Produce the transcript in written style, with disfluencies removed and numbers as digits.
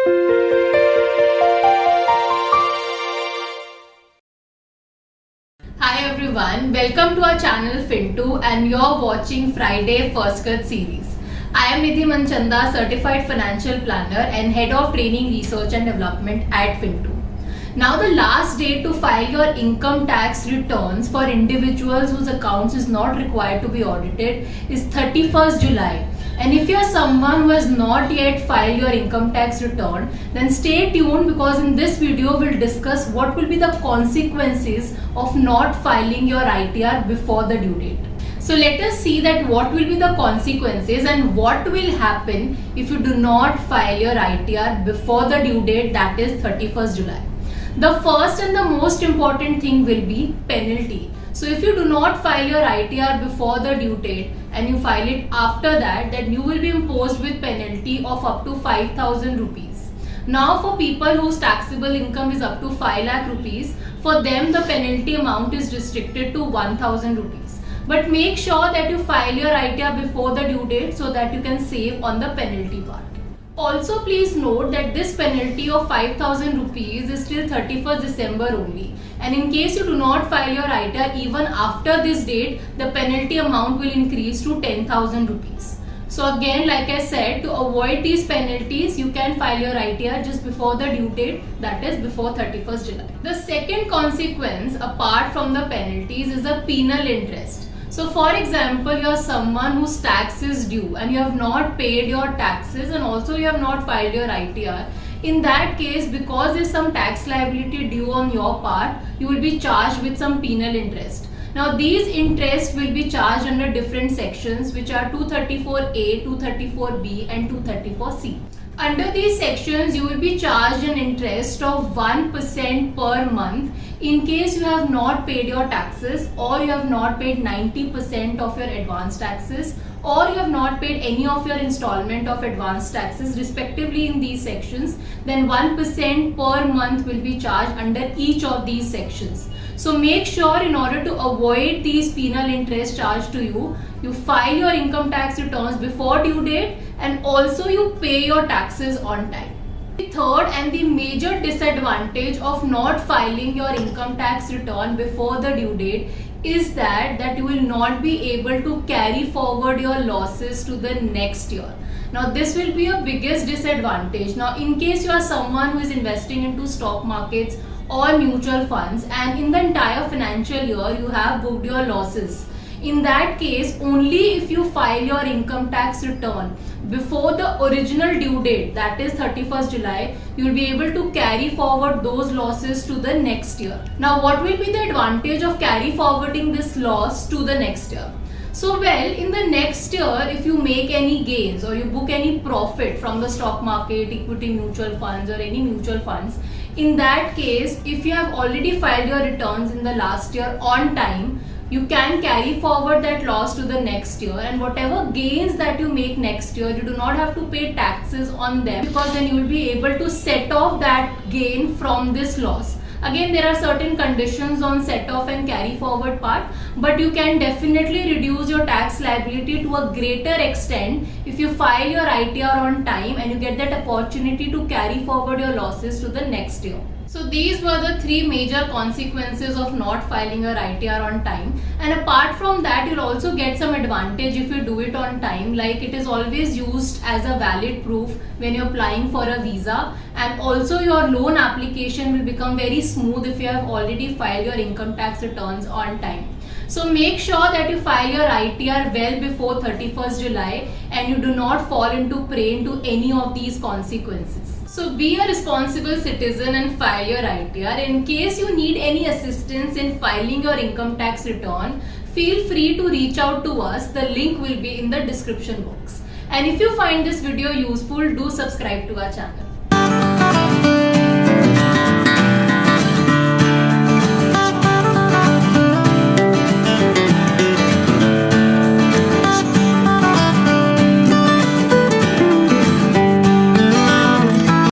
Hi everyone, welcome to our channel Fintu and you're watching Friday First Cut series. I am Nidhi Manchanda, Certified Financial Planner and Head of Training Research and Development at Fintu. Now the last date to file your income tax returns for individuals whose accounts is not required to be audited is 31st July. And if you are someone who has not yet filed your income tax return, then stay tuned because in this video we'll discuss what will be the consequences of not filing your ITR before the due date. So let us see that what will be the consequences and what will happen if you do not file your ITR before the due date, that is 31st July. The first and the most important thing will be penalty. So if you do not file your ITR before the due date and you file it after that, then you will be imposed with penalty of up to 5,000 rupees. Now for people whose taxable income is up to 5 lakh rupees, for them the penalty amount is restricted to 1,000 rupees. But make sure that you file your ITR before the due date so that you can save on the penalty part. Also please note that this penalty of 5,000 rupees is till 31st December only, and in case you do not file your ITR even after this date, the penalty amount will increase to 10,000 rupees. So again, like I said, to avoid these penalties, you can file your ITR just before the due date, that is before 31st July. The second consequence apart from the penalties is a penal interest. So for example, you are someone whose tax is due and you have not paid your taxes and also you have not filed your ITR. In that case, because there is some tax liability due on your part, you will be charged with some penal interest. Now these interests will be charged under different sections which are 234A, 234B and 234C. Under these sections, you will be charged an interest of 1% per month in case you have not paid your taxes or you have not paid 90% of your advance taxes or you have not paid any of your installment of advance taxes respectively in these sections, then 1% per month will be charged under each of these sections. So make sure in order to avoid these penal interest charged to you, you file your income tax returns before due date and also you pay your taxes on time. The third and the major disadvantage of not filing your income tax return before the due date is that you will not be able to carry forward your losses to the next year. Now this will be your biggest disadvantage. Now in case you are someone who is investing into stock markets or mutual funds and in the entire financial year you have booked your losses, in that case only if you file your income tax return before the original due date, that is 31st July, you will be able to carry forward those losses to the next year. Now what will be the advantage of carry forwarding this loss to the next year? So well, in the next year, if you make any gains or you book any profit from the stock market, equity mutual funds or any mutual funds, in that case, if you have already filed your returns in the last year on time, you can carry forward that loss to the next year, and whatever gains that you make next year, you do not have to pay taxes on them because then you will be able to set off that gain from this loss. Again, there are certain conditions on set off and carry forward part, but you can definitely reduce your tax liability to a greater extent if you file your ITR on time and you get that opportunity to carry forward your losses to the next year. So these were the three major consequences of not filing your ITR on time, and apart from that you'll also get some advantage if you do it on time, like it is always used as a valid proof when you're applying for a visa, and also your loan application will become very smooth if you have already filed your income tax returns on time. So make sure that you file your ITR well before 31st July and you do not fall into prey into any of these consequences. So be a responsible citizen and file your ITR. In case you need any assistance in filing your income tax return, feel free to reach out to us. The link will be in the description box. And if you find this video useful, do subscribe to our channel.